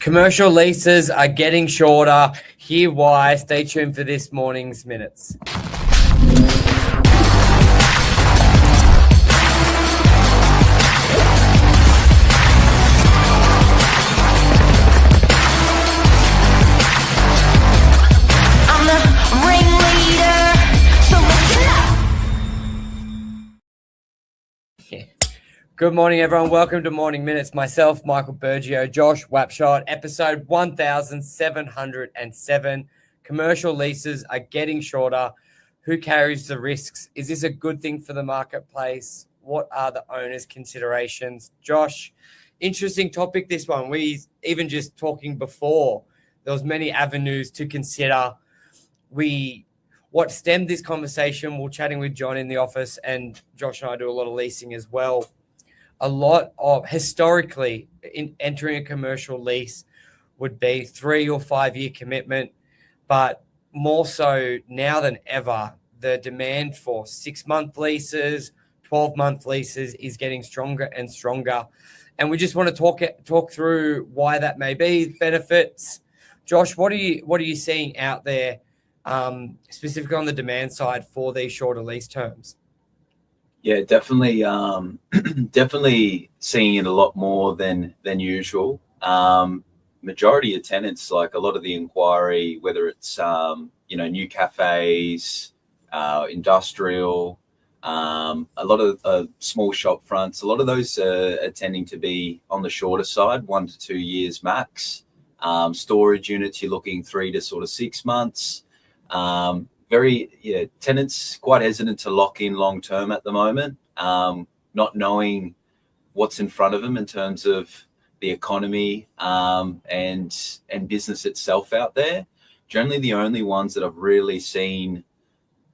Commercial leases are getting shorter. Hear why. Stay tuned for this morning's minutes. Good morning, everyone. Welcome to Morning Minutes. Myself, Michael Burgio, Josh Wapshott, episode 1707. Commercial leases are getting shorter. Who carries the risks? Is this a good thing for the marketplace? What are the owner's considerations? Josh, interesting topic, this one. We even just talking before, there was many avenues to consider. What stemmed this conversation, we're chatting with John in the office, and Josh and I do a lot of leasing as well. A lot of historically in entering a commercial lease would be 3 or 5 year commitment, but more so now than ever, the demand for 6-month leases, 12-month leases is getting stronger and stronger. And we just want to talk through why that may be, benefits. Josh, what are you seeing out there, specifically on the demand side for these shorter lease terms? Yeah, definitely. Definitely seeing it a lot more than usual. Majority of tenants, like a lot of the inquiry, whether it's new cafes, industrial, a lot of small shop fronts, a lot of those are tending to be on the shorter side, 1 to 2 years max. Storage units, you're looking 3 to sort of 6 months. Tenants quite hesitant to lock in long term at the moment, not knowing what's in front of them in terms of the economy and business itself out there. Generally, the only ones that I've really seen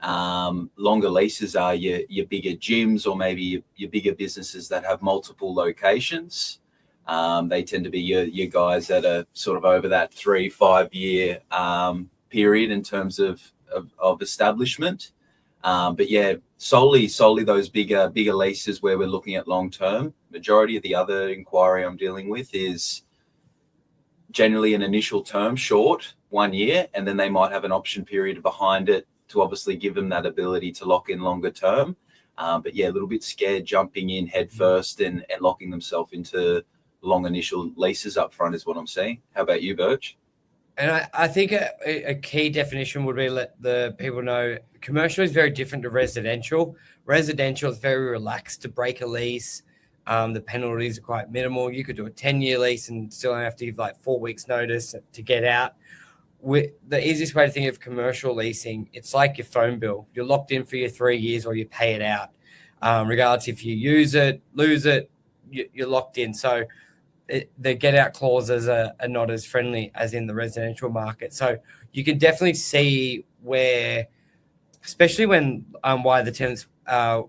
longer leases are your bigger gyms or maybe your bigger businesses that have multiple locations. They tend to be your guys that are sort of over that 3-5 year period in terms of establishment. But yeah, solely those bigger leases where we're looking at long term. Majority of the other inquiry I'm dealing with is generally an initial term, short, 1 year, and then they might have an option period behind it to obviously give them that ability to lock in longer term. But yeah, a little bit scared jumping in head first and locking themselves into long initial leases up front is what I'm seeing. How about you, Birch? And I think a key definition would be let the people know commercial is very different to residential. Residential is very relaxed to break a lease. The penalties are quite minimal. You could do a 10-year lease and still have to give like 4 weeks notice to get out. The easiest way to think of commercial leasing, it's like your phone bill. You're locked in for your 3 years or you pay it out. Regardless if you use it, lose it, you're locked in. So the get out clauses are not as friendly as in the residential market. So you can definitely see where, especially when why the tenants are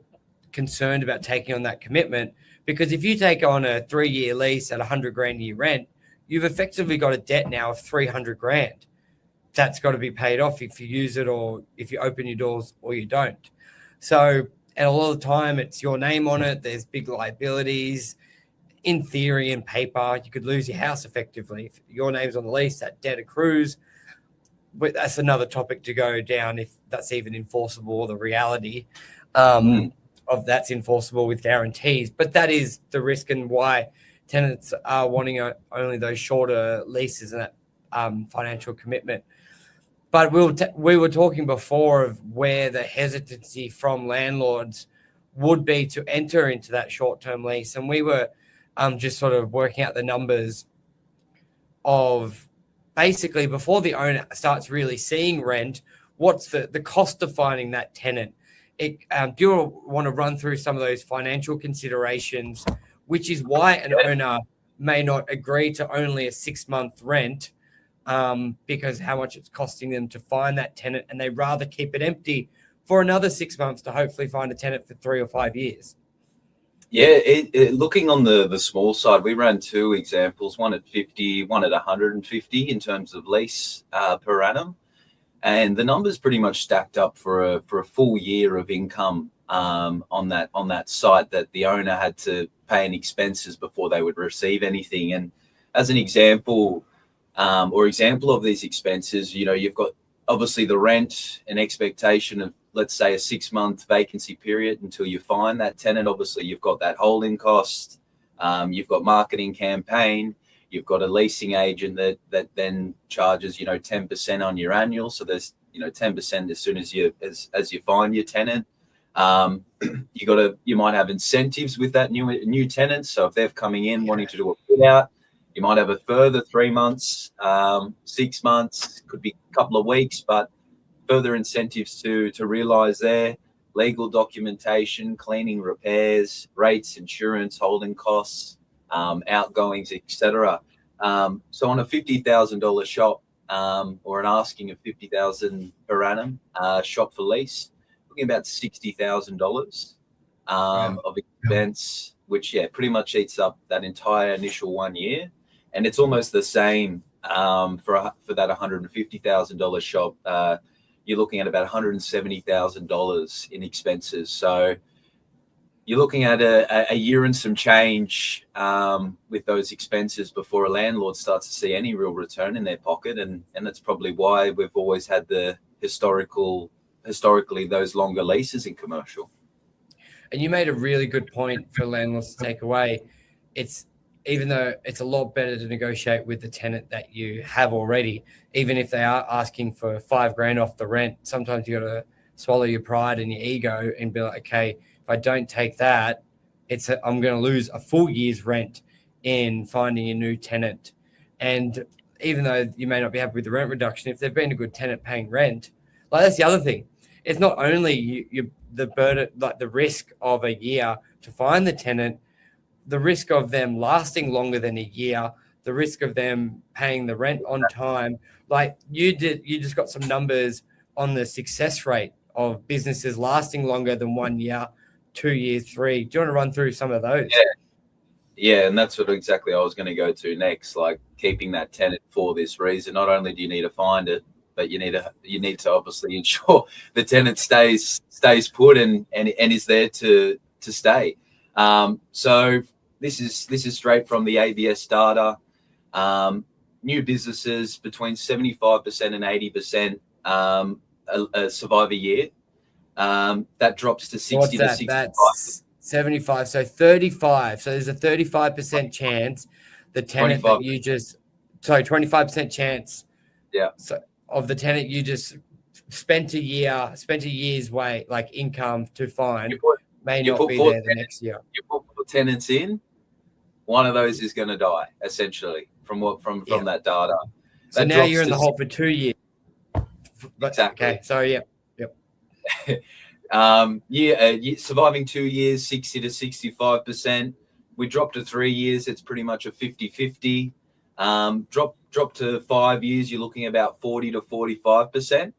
concerned about taking on that commitment, because if you take on a 3-year lease at $100,000 a year rent, you've effectively got a debt now of $300,000. That's got to be paid off if you use it or if you open your doors or you don't. So, and a lot of the time it's your name on it. There's big liabilities. In theory, in paper, you could lose your house effectively. If your name's on the lease, that debt accrues. But that's another topic to go down if that's even enforceable, or the reality of that's enforceable with guarantees. But that is the risk and why tenants are wanting only those shorter leases and that financial commitment. But we were talking before of where the hesitancy from landlords would be to enter into that short-term lease. And we were just sort of working out the numbers of basically before the owner starts really seeing rent, what's the cost of finding that tenant? Do you want to run through some of those financial considerations, which is why an owner may not agree to only a 6-month rent because how much it's costing them to find that tenant, and they rather keep it empty for another 6 months to hopefully find a tenant for 3 or 5 years. Yeah, looking on the small side, we ran 2 examples, one at 50, one at 150 in terms of lease per annum. And the numbers pretty much stacked up for a full year of income on that site that the owner had to pay in expenses before they would receive anything. And as an example, or example of these expenses, you've got obviously the rent, an expectation of, let's say, a 6-month vacancy period until you find that tenant. Obviously, you've got that holding cost, you've got marketing campaign, you've got a leasing agent that then charges 10% on your annual. So there's 10% as soon as you find your tenant. You might have incentives with that new tenant. So if they're coming in wanting to do a fit out, you might have a further 3 months, 6 months, could be a couple of weeks, but further incentives to realize there. Legal documentation, cleaning, repairs, rates, insurance, holding costs, outgoings, etc. So on a $50,000 shop, or an asking of $50,000 per annum shop for lease, looking about $60,000 of expense, which pretty much eats up that entire initial 1 year. And it's almost the same for that $150,000 shop. You're looking at about $170,000 in expenses. So you're looking at a year and some change with those expenses before a landlord starts to see any real return in their pocket. And that's probably why we've always had the historically those longer leases in commercial. And you made a really good point for landlords to take away. Even though it's a lot better to negotiate with the tenant that you have already, even if they are asking for $5,000 off the rent, sometimes you got to swallow your pride and your ego and be like, okay, if I don't take that, I'm going to lose a full year's rent in finding a new tenant. And even though you may not be happy with the rent reduction, if they've been a good tenant paying rent, like that's the other thing. It's not only the burden, like the risk of a year to find the tenant, the risk of them lasting longer than a year, the risk of them paying the rent on time. Like you just got some numbers on the success rate of businesses lasting longer than 1 year, 2 years, 3. Do you want to run through some of those? Yeah, and that's what exactly I was going to go to next. Like keeping that tenant for this reason. Not only do you need to find it, but you need to obviously ensure the tenant stays put and is there to stay. So this is straight from the ABS data. New businesses between 75% and 80% survive a year. That drops to 60 to 65. That's 75. So 35. So there's a 35% chance the tenant 25. that you just 25% chance. Yeah. So of the tenant you just spent a year's way, like income to find, may not be there the next year. You put 4 tenants in, one of those is going to die essentially from that data. So that now you're in the hole for 2 years. Exactly. Okay. So yep. Surviving 2 years, 60 to 65%. We drop to 3 years, it's pretty much a 50-50. Drop to 5 years, you're looking about 40 to 45%.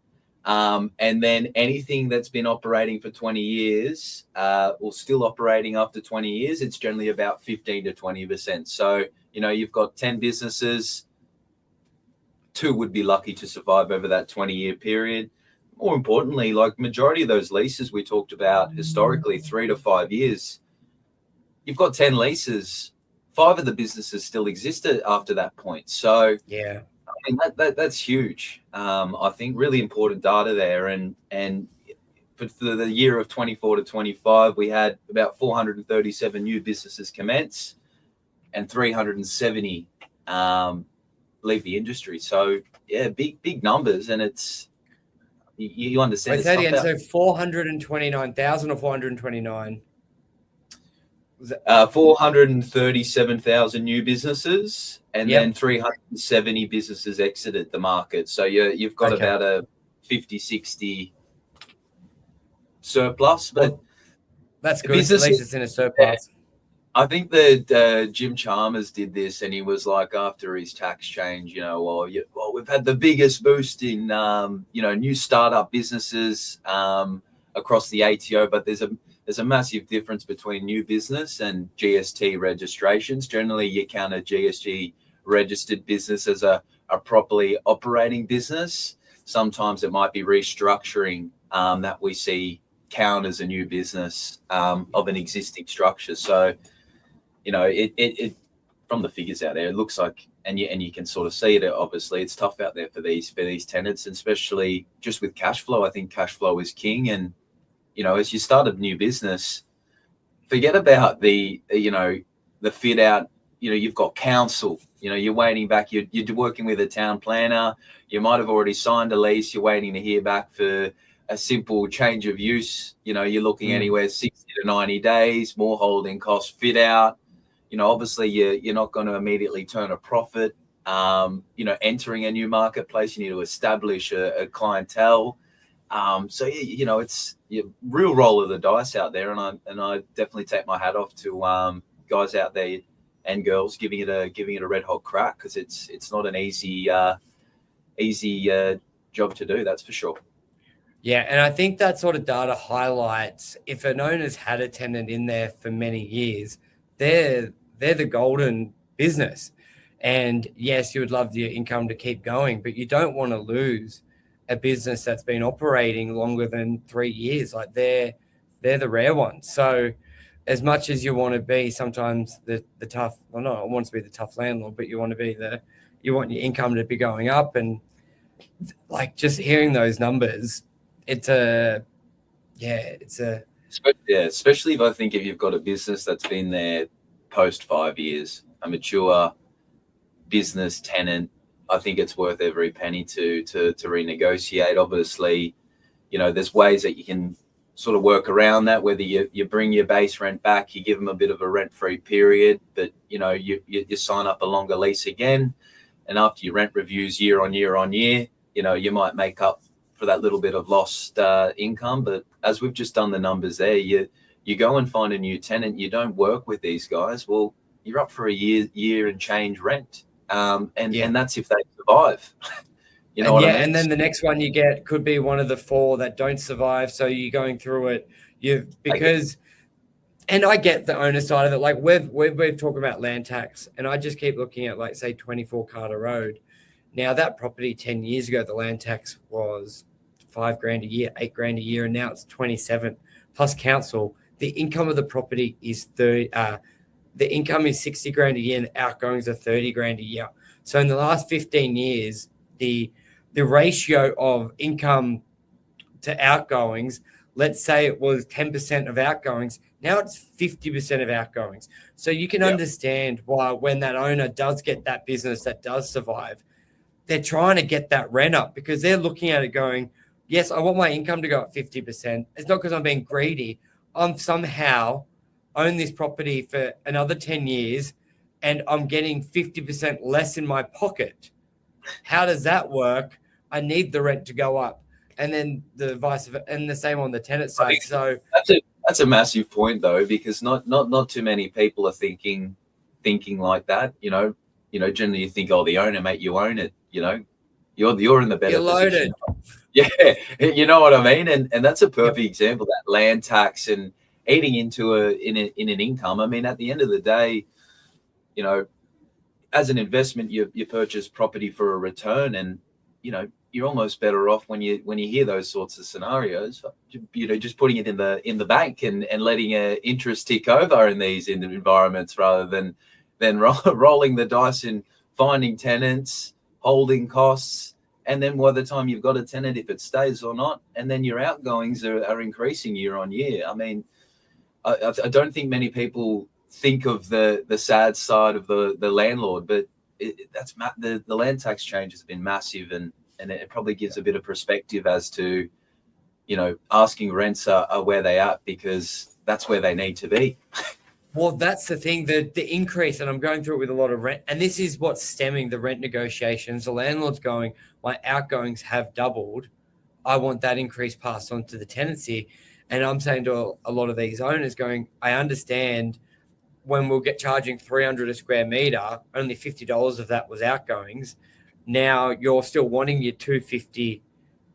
And then anything that's been operating for 20 years or still operating after 20 years, it's generally about 15 to 20%. So, you've got 10 businesses, 2 would be lucky to survive over that 20-year period. More importantly, like majority of those leases we talked about historically, 3 to 5 years, you've got 10 leases, 5 of the businesses still existed after that point. So yeah, I mean, that's huge. I think really important data there. And for the year of 24 to 25, we had about 437 new businesses commence and 370 leave the industry. So yeah, big numbers, and it's you understand. Wait, again, so 429,000 or 429? 437,000 new businesses, and then 370 businesses exited the market. So you've got about a 50-60 surplus, but that's good. At least it's in a surplus. I think that Jim Chalmers did this, and he was like, after his tax change, we've had the biggest boost in new startup businesses across the ATO, but there's a massive difference between new business and GST registrations. Generally, you count a GST registered business as a properly operating business. Sometimes it might be restructuring that we see count as a new business of an existing structure. So, from the figures out there, it looks like, and you can sort of see it. Obviously, it's tough out there for these tenants, and especially just with cash flow. I think cash flow is king, and as you start a new business, forget about the fit out. You've got council. You're waiting back. You're working with a town planner. You might have already signed a lease. You're waiting to hear back for a simple change of use. You're looking anywhere 60 to 90 days, more holding costs, fit out. Obviously you're not going to immediately turn a profit. Entering a new marketplace, you need to establish a clientele. So it's a real roll of the dice out there, and I definitely take my hat off to guys out there and girls giving it a red hot crack, because it's not an easy job to do, that's for sure. Yeah, and I think that sort of data highlights, if an owner's had a tenant in there for many years, they're the golden business. And yes, you would love your income to keep going, but you don't want to lose a business that's been operating longer than 3 years. Like they're the rare ones. So as much as you want to be sometimes the tough, well, no, I want to be the tough landlord, but you want your income to be going up. And like just hearing those numbers, especially if you've got a business that's been there post 5 years, a mature business tenant, I think it's worth every penny to renegotiate. Obviously, there's ways that you can sort of work around that, whether you bring your base rent back, you give them a bit of a rent-free period, but you sign up a longer lease again, and after your rent reviews year on year, you might make up for that little bit of lost income. But as we've just done the numbers there, you go and find a new tenant, you don't work with these guys, well, you're up for a year and change rent. And that's if they survive. What I mean? And then the next one you get could be one of the 4 that don't survive. So you're going through it, and I get the owner side of it. Like we've talking about land tax, and I just keep looking at, like, say 24 Carter Road. Now that property 10 years ago, the land tax was $5,000 a year, $8,000 a year, and now it's 27 plus council. The income of the property is the income is $60,000 a year, and outgoings are $30,000 a year. So in the last 15 years, the ratio of income to outgoings, let's say it was 10% of outgoings, now it's 50% of outgoings. So you can understand why when that owner does get that business that does survive, they're trying to get that rent up, because they're looking at it going, yes, I want my income to go up 50%. It's not because I'm being greedy. I'm somehow own this property for another 10 years and I'm getting 50% less in my pocket. How does that work? I need the rent to go up. And then the vice versa, and the same on the tenant side. So that's a massive point, though, because not too many people are thinking like that. Generally you think, oh, the owner, mate, you own it. You're in the better position. Yeah, you know what I mean. And that's a perfect example, that land tax and eating into in an income. I mean, at the end of the day, as an investment, you purchase property for a return, and you're almost better off when you hear those sorts of scenarios, just putting it in the bank and letting interest tick over in these environments, rather than rolling the dice and finding tenants, holding costs, and then by the time you've got a tenant, if it stays or not, and then your outgoings are increasing year on year. I mean, I don't think many people think of the sad side of the landlord, but the land tax change has been massive, and it probably gives a bit of perspective as to, asking rents are where they are, because that's where they need to be. Well, that's the thing, the increase, and I'm going through it with a lot of rent, and this is what's stemming the rent negotiations. The landlord's going, my outgoings have doubled. I want that increase passed on to the tenancy. And I'm saying to a lot of these owners going, I understand when we'll get charging $300 a square meter, only $50 of that was outgoings. Now you're still wanting your $250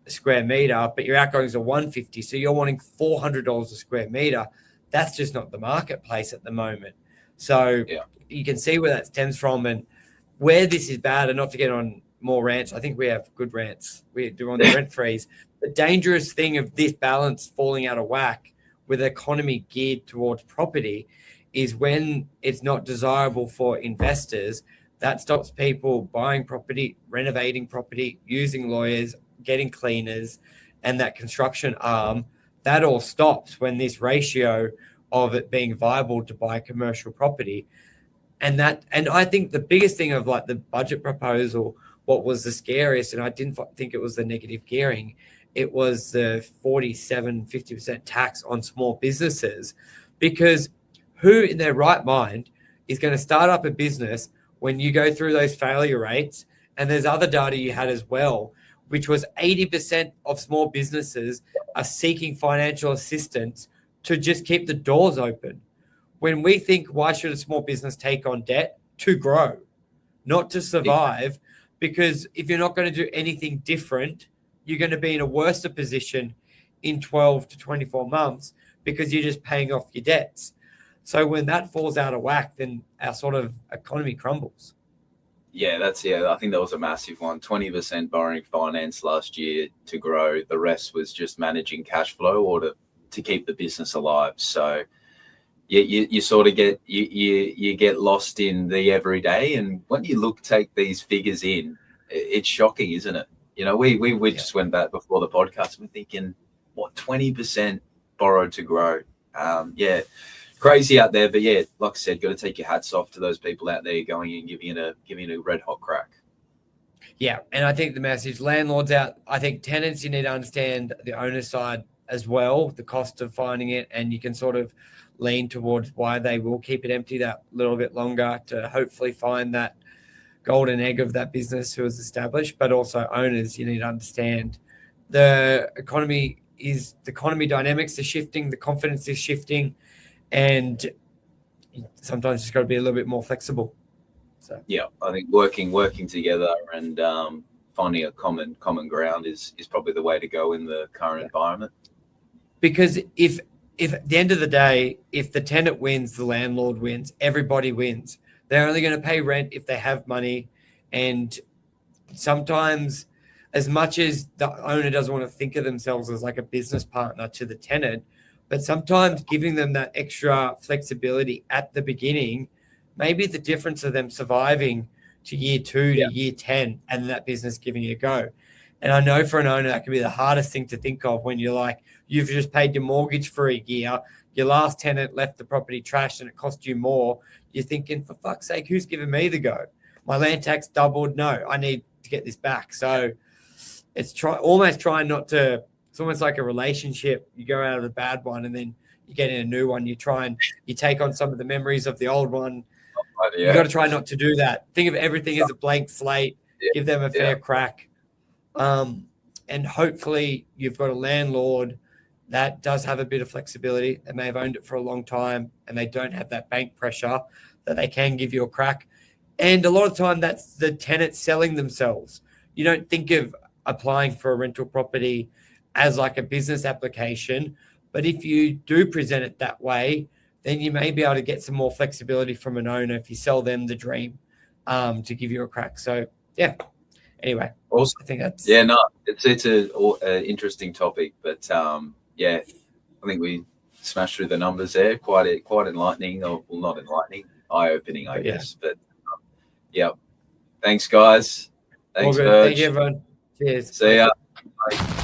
a square meter, but your outgoings are $150. So you're wanting $400 a square meter. That's just not the marketplace at the moment. So you can see where that stems from, and where this is bad. And not to get on more rants, I think we have good rants. We do on the rent freeze. The dangerous thing of this balance falling out of whack with the economy geared towards property is when it's not desirable for investors, that stops people buying property, renovating property, using lawyers, getting cleaners, and that construction arm. That all stops when this ratio of it being viable to buy commercial property. And I think the biggest thing of like the budget proposal, what was the scariest, and I didn't think it was the negative gearing, it was the 50% tax on small businesses. Because who in their right mind is going to start up a business when you go through those failure rates? And there's other data you had as well, which was 80% of small businesses are seeking financial assistance to just keep the doors open. When we think, why should a small business take on debt? To grow, not to survive. Because if you're not going to do anything different, you're going to be in a worse position in 12 to 24 months because you're just paying off your debts. So when that falls out of whack, then our sort of economy crumbles. Yeah, I think that was a massive one. 20% borrowing finance last year to grow. The rest was just managing cash flow or to keep the business alive. So you sort of get you get lost in the everyday. And when you take these figures in, it's shocking, isn't it? You know, we just went back before the podcast. We're thinking, what, 20% borrowed to grow? Crazy out there. But yeah, like I said, got to take your hats off to those people out there going and giving it a red hot crack. Yeah, and I think the message, landlords out, I think tenants, you need to understand the owner side as well, the cost of finding it, and you can sort of lean towards why they will keep it empty that little bit longer to hopefully find that golden egg of that business who is established. But also owners, you need to understand the economy dynamics are shifting, the confidence is shifting, and sometimes it's got to be a little bit more flexible. So yeah, I think working together and finding a common ground is probably the way to go in the current environment. Because if at the end of the day, if the tenant wins, the landlord wins, everybody wins. They're only going to pay rent if they have money. And sometimes, as much as the owner doesn't want to think of themselves as like a business partner to the tenant, but sometimes giving them that extra flexibility at the beginning, maybe the difference of them surviving to year 2 to year 10 and that business giving it a go. And I know for an owner, that can be the hardest thing to think of when you're like, you've just paid your mortgage for a year, your last tenant left the property trashed and it cost you more. You're thinking, for fuck's sake, who's giving me the go? My land tax doubled. No, I need to get this back. So it's almost trying not to. It's almost like a relationship. You go out of the bad one and then you get in a new one. You take on some of the memories of the old one. You got to try not to do that. Think of everything as a blank slate. Give them a fair crack. And hopefully you've got a landlord that does have a bit of flexibility. They may have owned it for a long time and they don't have that bank pressure that they can give you a crack. And a lot of the time that's the tenant selling themselves. You don't think of applying for a rental property as like a business application, but if you do present it that way, then you may be able to get some more flexibility from an owner if you sell them the dream to give you a crack. So yeah. Anyway, also, I think that's it's an interesting topic, but I think we smashed through the numbers there. Quite enlightening, or well, not enlightening, eye-opening, I guess. But thanks, guys. Thanks, Thank you, everyone. Cheers. See ya. Bye.